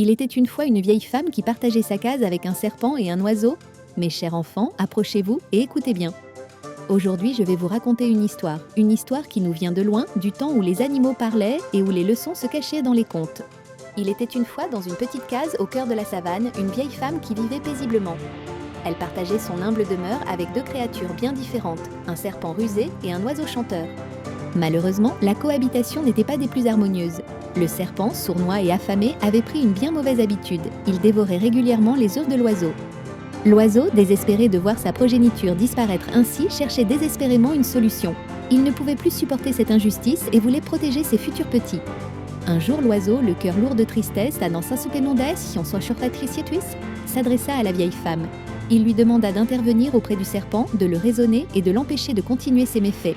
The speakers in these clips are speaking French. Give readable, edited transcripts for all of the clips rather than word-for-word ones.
Il était une fois une vieille femme qui partageait sa case avec un serpent et un oiseau. Mes chers enfants, approchez-vous et écoutez bien. Aujourd'hui, je vais vous raconter une histoire qui nous vient de loin, du temps où les animaux parlaient et où les leçons se cachaient dans les contes. Il était une fois dans une petite case au cœur de la savane, une vieille femme qui vivait paisiblement. Elle partageait son humble demeure avec deux créatures bien différentes, un serpent rusé et un oiseau chanteur. Malheureusement, la cohabitation n'était pas des plus harmonieuses. Le serpent, sournois et affamé, avait pris une bien mauvaise habitude. Il dévorait régulièrement les œufs de l'oiseau. L'oiseau, désespéré de voir sa progéniture disparaître ainsi, cherchait désespérément une solution. Il ne pouvait plus supporter cette injustice et voulait protéger ses futurs petits. Un jour, l'oiseau, le cœur lourd de tristesse, s'adressa à la vieille femme. Il lui demanda d'intervenir auprès du serpent, de le raisonner et de l'empêcher de continuer ses méfaits.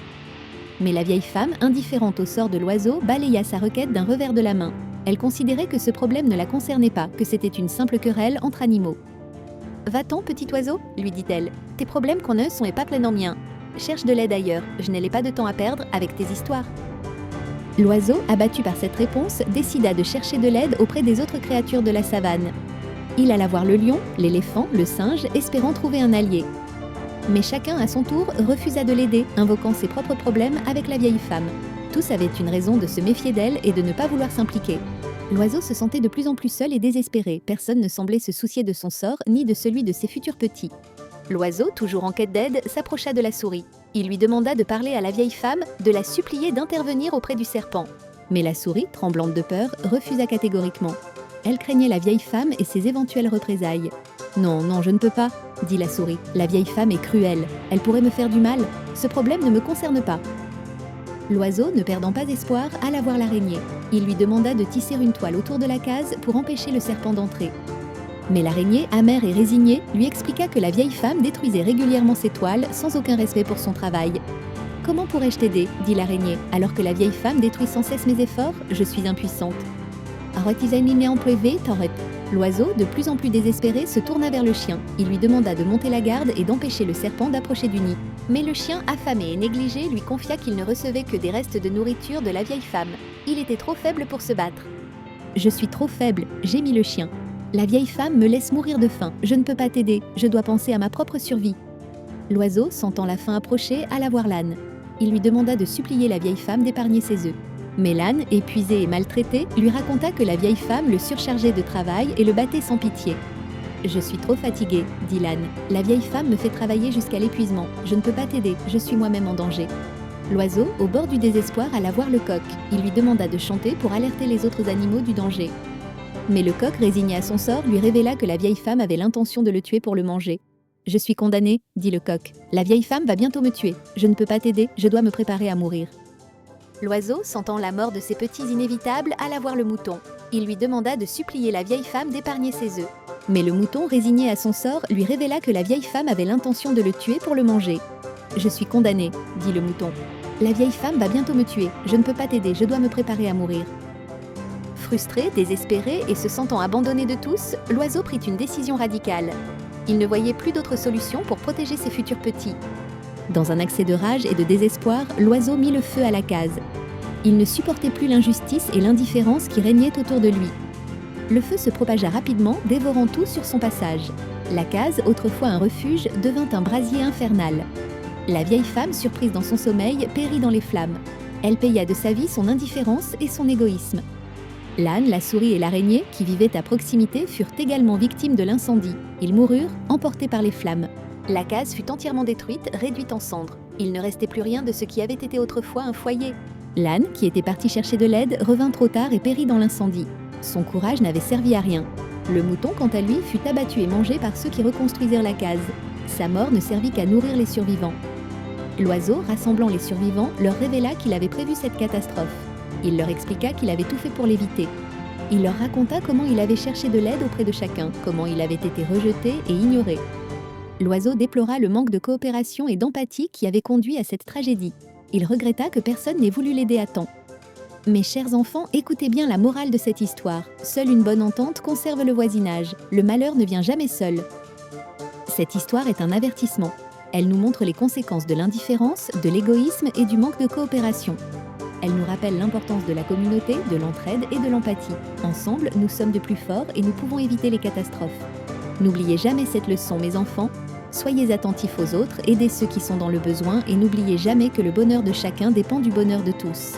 Mais la vieille femme, indifférente au sort de l'oiseau, balaya sa requête d'un revers de la main. Elle considérait que ce problème ne la concernait pas, que c'était une simple querelle entre animaux. « Va-t'en, petit oiseau » lui dit-elle. « Tes problèmes qu'on a sont pas pleinement miens. Cherche de l'aide ailleurs, je n'ai pas de temps à perdre avec tes histoires. » L'oiseau, abattu par cette réponse, décida de chercher de l'aide auprès des autres créatures de la savane. Il alla voir le lion, l'éléphant, le singe, espérant trouver un allié. Mais chacun, à son tour, refusa de l'aider, invoquant ses propres problèmes avec la vieille femme. Tous avaient une raison de se méfier d'elle et de ne pas vouloir s'impliquer. L'oiseau se sentait de plus en plus seul et désespéré. Personne ne semblait se soucier de son sort, ni de celui de ses futurs petits. L'oiseau, toujours en quête d'aide, s'approcha de la souris. Il lui demanda de parler à la vieille femme, de la supplier d'intervenir auprès du serpent. Mais la souris, tremblante de peur, refusa catégoriquement. Elle craignait la vieille femme et ses éventuelles représailles. « Non, non, je ne peux pas », dit la souris. « La vieille femme est cruelle. Elle pourrait me faire du mal. Ce problème ne me concerne pas. » L'oiseau, ne perdant pas espoir, alla voir l'araignée. Il lui demanda de tisser une toile autour de la case pour empêcher le serpent d'entrer. Mais l'araignée, amère et résignée, lui expliqua que la vieille femme détruisait régulièrement ses toiles sans aucun respect pour son travail. « Comment pourrais-je t'aider » dit l'araignée. « Alors que la vieille femme détruit sans cesse mes efforts, je suis impuissante. » L'oiseau, de plus en plus désespéré, se tourna vers le chien. Il lui demanda de monter la garde et d'empêcher le serpent d'approcher du nid. Mais le chien, affamé et négligé, lui confia qu'il ne recevait que des restes de nourriture de la vieille femme. Il était trop faible pour se battre. « Je suis trop faible », gémit le chien. « La vieille femme me laisse mourir de faim. Je ne peux pas t'aider. Je dois penser à ma propre survie. » L'oiseau, sentant la faim approcher, alla voir l'âne. Il lui demanda de supplier la vieille femme d'épargner ses œufs. Mais l'âne, épuisé et maltraité, lui raconta que la vieille femme le surchargeait de travail et le battait sans pitié. « Je suis trop fatigué, » dit l'âne. « La vieille femme me fait travailler jusqu'à l'épuisement. Je ne peux pas t'aider, je suis moi-même en danger. » L'oiseau, au bord du désespoir, alla voir le coq. Il lui demanda de chanter pour alerter les autres animaux du danger. Mais le coq, résigné à son sort, lui révéla que la vieille femme avait l'intention de le tuer pour le manger. « Je suis condamné, » dit le coq. « La vieille femme va bientôt me tuer. Je ne peux pas t'aider, je dois me préparer à mourir. » L'oiseau, sentant la mort de ses petits inévitable, alla voir le mouton. Il lui demanda de supplier la vieille femme d'épargner ses œufs. Mais le mouton, résigné à son sort, lui révéla que la vieille femme avait l'intention de le tuer pour le manger. « Je suis condamné, » dit le mouton. « La vieille femme va bientôt me tuer. Je ne peux pas t'aider, je dois me préparer à mourir. » Frustré, désespéré et se sentant abandonné de tous, l'oiseau prit une décision radicale. Il ne voyait plus d'autre solution pour protéger ses futurs petits. Dans un accès de rage et de désespoir, l'oiseau mit le feu à la case. Il ne supportait plus l'injustice et l'indifférence qui régnaient autour de lui. Le feu se propagea rapidement, dévorant tout sur son passage. La case, autrefois un refuge, devint un brasier infernal. La vieille femme, surprise dans son sommeil, périt dans les flammes. Elle paya de sa vie son indifférence et son égoïsme. L'âne, la souris et l'araignée, qui vivaient à proximité, furent également victimes de l'incendie. Ils moururent, emportés par les flammes. La case fut entièrement détruite, réduite en cendres. Il ne restait plus rien de ce qui avait été autrefois un foyer. L'âne, qui était parti chercher de l'aide, revint trop tard et périt dans l'incendie. Son courage n'avait servi à rien. Le mouton, quant à lui, fut abattu et mangé par ceux qui reconstruisirent la case. Sa mort ne servit qu'à nourrir les survivants. L'oiseau, rassemblant les survivants, leur révéla qu'il avait prévu cette catastrophe. Il leur expliqua qu'il avait tout fait pour l'éviter. Il leur raconta comment il avait cherché de l'aide auprès de chacun, comment il avait été rejeté et ignoré. L'oiseau déplora le manque de coopération et d'empathie qui avait conduit à cette tragédie. Il regretta que personne n'ait voulu l'aider à temps. Mes chers enfants, écoutez bien la morale de cette histoire. Seule une bonne entente conserve le voisinage. Le malheur ne vient jamais seul. Cette histoire est un avertissement. Elle nous montre les conséquences de l'indifférence, de l'égoïsme et du manque de coopération. Elle nous rappelle l'importance de la communauté, de l'entraide et de l'empathie. Ensemble, nous sommes de plus forts et nous pouvons éviter les catastrophes. N'oubliez jamais cette leçon, mes enfants. Soyez attentifs aux autres, aidez ceux qui sont dans le besoin et n'oubliez jamais que le bonheur de chacun dépend du bonheur de tous.